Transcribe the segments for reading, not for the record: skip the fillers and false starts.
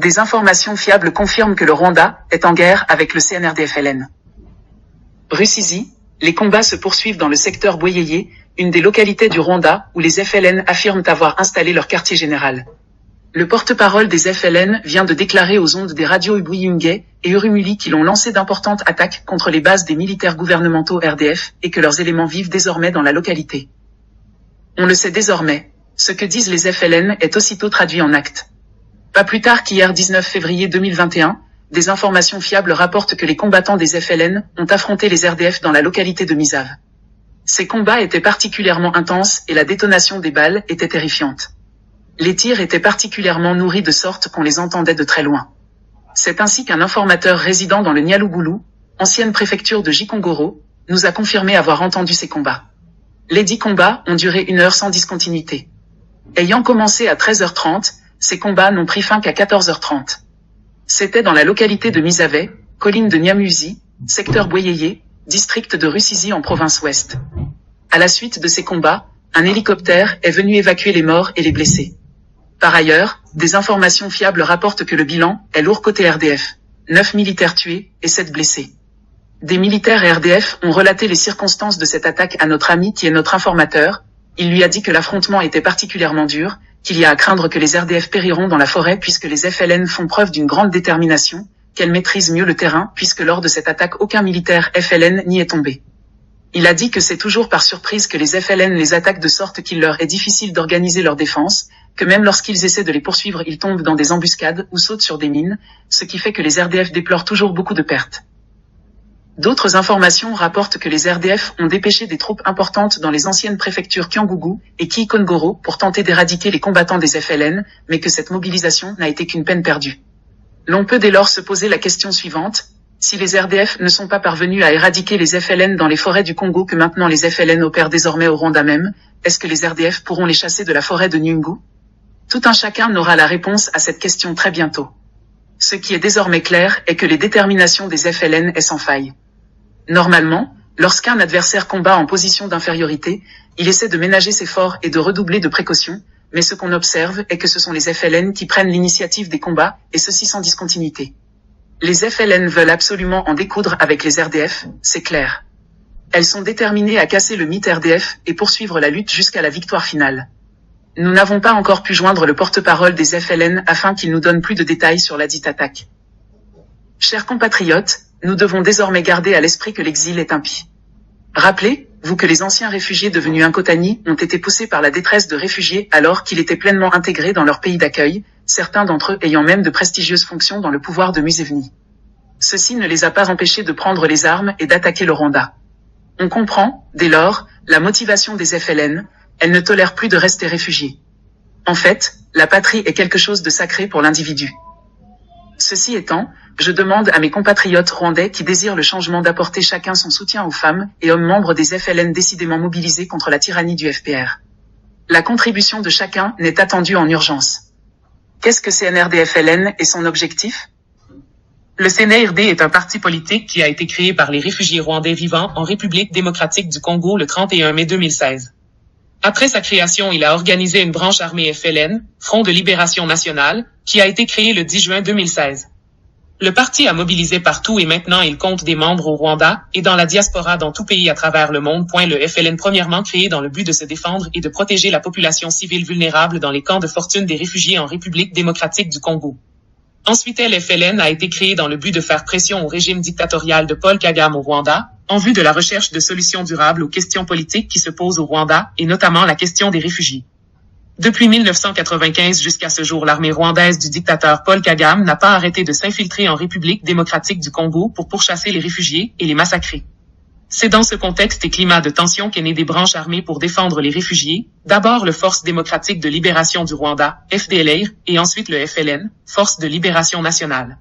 Des informations fiables confirment que le Rwanda est en guerre avec le CNRD-FLN. Rusizi, les combats se poursuivent dans le secteur Bweyeye, une des localités du Rwanda où les FLN affirment avoir installé leur quartier général. Le porte-parole des FLN vient de déclarer aux ondes des radios Ubuyunge et Urumuli qu'ils ont lancé d'importantes attaques contre les bases des militaires gouvernementaux RDF et que leurs éléments vivent désormais dans la localité. On le sait désormais, ce que disent les FLN est aussitôt traduit en actes. Pas plus tard qu'hier 19 février 2021, des informations fiables rapportent que les combattants des FLN ont affronté les RDF dans la localité de Misave. Ces combats étaient particulièrement intenses et la détonation des balles était terrifiante. Les tirs étaient particulièrement nourris de sorte qu'on les entendait de très loin. C'est ainsi qu'un informateur résidant dans le Nyalugulu, ancienne préfecture de Gikongoro, nous a confirmé avoir entendu ces combats. Les 10 combats ont duré 1 heure sans discontinuité. Ayant commencé à 13h30, ces combats n'ont pris fin qu'à 14h30. C'était dans la localité de Misave, colline de Nyamuzi, secteur Bweyeye, district de Rusizi en province ouest. À la suite de ces combats, un hélicoptère est venu évacuer les morts et les blessés. Par ailleurs, des informations fiables rapportent que le bilan est lourd côté RDF. 9 militaires tués et 7 blessés. Des militaires RDF ont relaté les circonstances de cette attaque à notre ami qui est notre informateur. Il lui a dit que l'affrontement était particulièrement dur, qu'il y a à craindre que les RDF périront dans la forêt puisque les FLN font preuve d'une grande détermination, qu'elles maîtrisent mieux le terrain puisque lors de cette attaque aucun militaire FLN n'y est tombé. Il a dit que c'est toujours par surprise que les FLN les attaquent de sorte qu'il leur est difficile d'organiser leur défense, que même lorsqu'ils essaient de les poursuivre ils tombent dans des embuscades ou sautent sur des mines, ce qui fait que les RDF déplorent toujours beaucoup de pertes. D'autres informations rapportent que les RDF ont dépêché des troupes importantes dans les anciennes préfectures Kyangugu et Kikongoro pour tenter d'éradiquer les combattants des FLN, mais que cette mobilisation n'a été qu'une peine perdue. L'on peut dès lors se poser la question suivante: si les RDF ne sont pas parvenus à éradiquer les FLN dans les forêts du Congo que maintenant les FLN opèrent désormais au Rwanda même, est-ce que les RDF pourront les chasser de la forêt de Nyungu? Tout un chacun aura la réponse à cette question très bientôt. Ce qui est désormais clair est que les déterminations des FLN est sans faille. Normalement, lorsqu'un adversaire combat en position d'infériorité, il essaie de ménager ses forces et de redoubler de précautions, mais ce qu'on observe est que ce sont les FLN qui prennent l'initiative des combats, et ceci sans discontinuité. Les FLN veulent absolument en découdre avec les RDF, c'est clair. Elles sont déterminées à casser le mythe RDF et poursuivre la lutte jusqu'à la victoire finale. Nous n'avons pas encore pu joindre le porte-parole des FLN afin qu'il nous donne plus de détails sur la dite attaque. Chers compatriotes, nous devons désormais garder à l'esprit que l'exil est impie. Rappelez-vous que les anciens réfugiés devenus Nkotani ont été poussés par la détresse de réfugiés alors qu'ils étaient pleinement intégrés dans leur pays d'accueil, certains d'entre eux ayant même de prestigieuses fonctions dans le pouvoir de Museveni. Ceci ne les a pas empêchés de prendre les armes et d'attaquer le Rwanda. On comprend, dès lors, la motivation des FLN, elles ne tolèrent plus de rester réfugiés. En fait, la patrie est quelque chose de sacré pour l'individu. Ceci étant, je demande à mes compatriotes rwandais qui désirent le changement d'apporter chacun son soutien aux femmes et hommes membres des FLN décidément mobilisés contre la tyrannie du FPR. La contribution de chacun n'est attendue en urgence. Qu'est-ce que CNRD-FLN et son objectif? Le CNRD est un parti politique qui a été créé par les réfugiés rwandais vivant en République démocratique du Congo le 31 mai 2016. Après sa création, il a organisé une branche armée FLN, Front de Libération Nationale, qui a été créé le 10 juin 2016. Le parti a mobilisé partout et maintenant il compte des membres au Rwanda et dans la diaspora dans tout pays à travers le monde. Le FLN premièrement créé dans le but de se défendre et de protéger la population civile vulnérable dans les camps de fortune des réfugiés en République démocratique du Congo. Ensuite, le FLN a été créé dans le but de faire pression au régime dictatorial de Paul Kagame au Rwanda, en vue de la recherche de solutions durables aux questions politiques qui se posent au Rwanda, et notamment la question des réfugiés. Depuis 1995 jusqu'à ce jour, l'armée rwandaise du dictateur Paul Kagame n'a pas arrêté de s'infiltrer en République démocratique du Congo pour pourchasser les réfugiés et les massacrer. C'est dans ce contexte et climat de tension qu'est né des branches armées pour défendre les réfugiés, d'abord le Force démocratique de libération du Rwanda, FDLR, et ensuite le FLN, Force de libération nationale.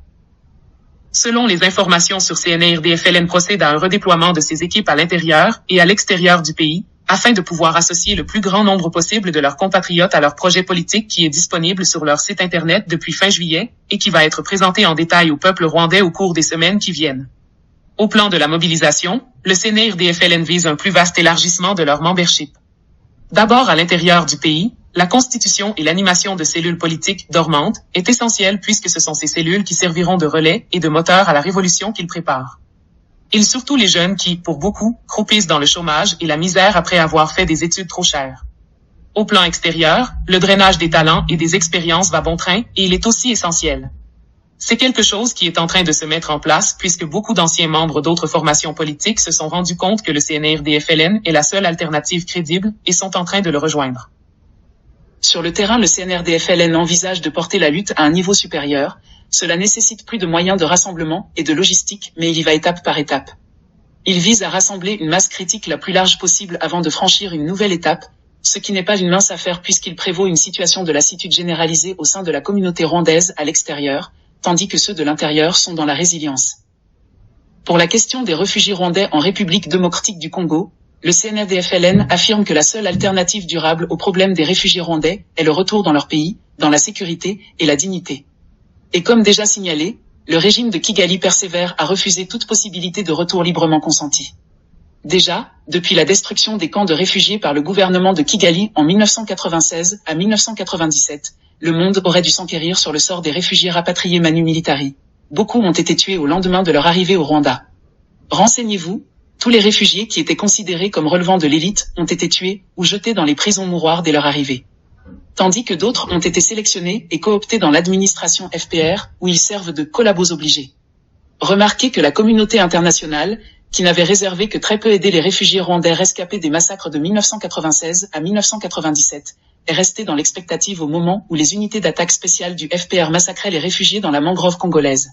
Selon les informations sur CNRD, FLN procède à un redéploiement de ses équipes à l'intérieur et à l'extérieur du pays, afin de pouvoir associer le plus grand nombre possible de leurs compatriotes à leur projet politique qui est disponible sur leur site internet depuis fin juillet, et qui va être présenté en détail au peuple rwandais au cours des semaines qui viennent. Au plan de la mobilisation, le CNRD-FLN vise un plus vaste élargissement de leur membership. D'abord à l'intérieur du pays, La constitution et l'animation de cellules politiques dormantes est essentielle puisque ce sont ces cellules qui serviront de relais et de moteur à la révolution qu'ils préparent. Et surtout les jeunes qui, pour beaucoup, croupissent dans le chômage et la misère après avoir fait des études trop chères. Au plan extérieur, le drainage des talents et des expériences va bon train et il est aussi essentiel. C'est quelque chose qui est en train de se mettre en place puisque beaucoup d'anciens membres d'autres formations politiques se sont rendus compte que le CNRD-FLN est la seule alternative crédible et sont en train de le rejoindre. Sur le terrain, le CNRD-FLN envisage de porter la lutte à un niveau supérieur. Cela nécessite plus de moyens de rassemblement et de logistique, mais il y va étape par étape. Il vise à rassembler une masse critique la plus large possible avant de franchir une nouvelle étape, ce qui n'est pas une mince affaire puisqu'il prévaut une situation de lassitude généralisée au sein de la communauté rwandaise à l'extérieur, tandis que ceux de l'intérieur sont dans la résilience. Pour la question des réfugiés rwandais en République démocratique du Congo, le CNRD-FLN affirme que la seule alternative durable au problème des réfugiés rwandais est le retour dans leur pays, dans la sécurité et la dignité. Et comme déjà signalé, le régime de Kigali persévère à refuser toute possibilité de retour librement consenti. Déjà, depuis la destruction des camps de réfugiés par le gouvernement de Kigali en 1996 à 1997, le monde aurait dû s'enquérir sur le sort des réfugiés rapatriés manu militari. Beaucoup ont été tués au lendemain de leur arrivée au Rwanda. Renseignez-vous, tous les réfugiés qui étaient considérés comme relevant de l'élite ont été tués ou jetés dans les prisons mouroirs dès leur arrivée. Tandis que d'autres ont été sélectionnés et cooptés dans l'administration FPR, où ils servent de collabos obligés. Remarquez que la communauté internationale, qui n'avait réservé que très peu aidé les réfugiés rwandais rescapés des massacres de 1996 à 1997, est restée dans l'expectative au moment où les unités d'attaque spéciales du FPR massacraient les réfugiés dans la mangrove congolaise.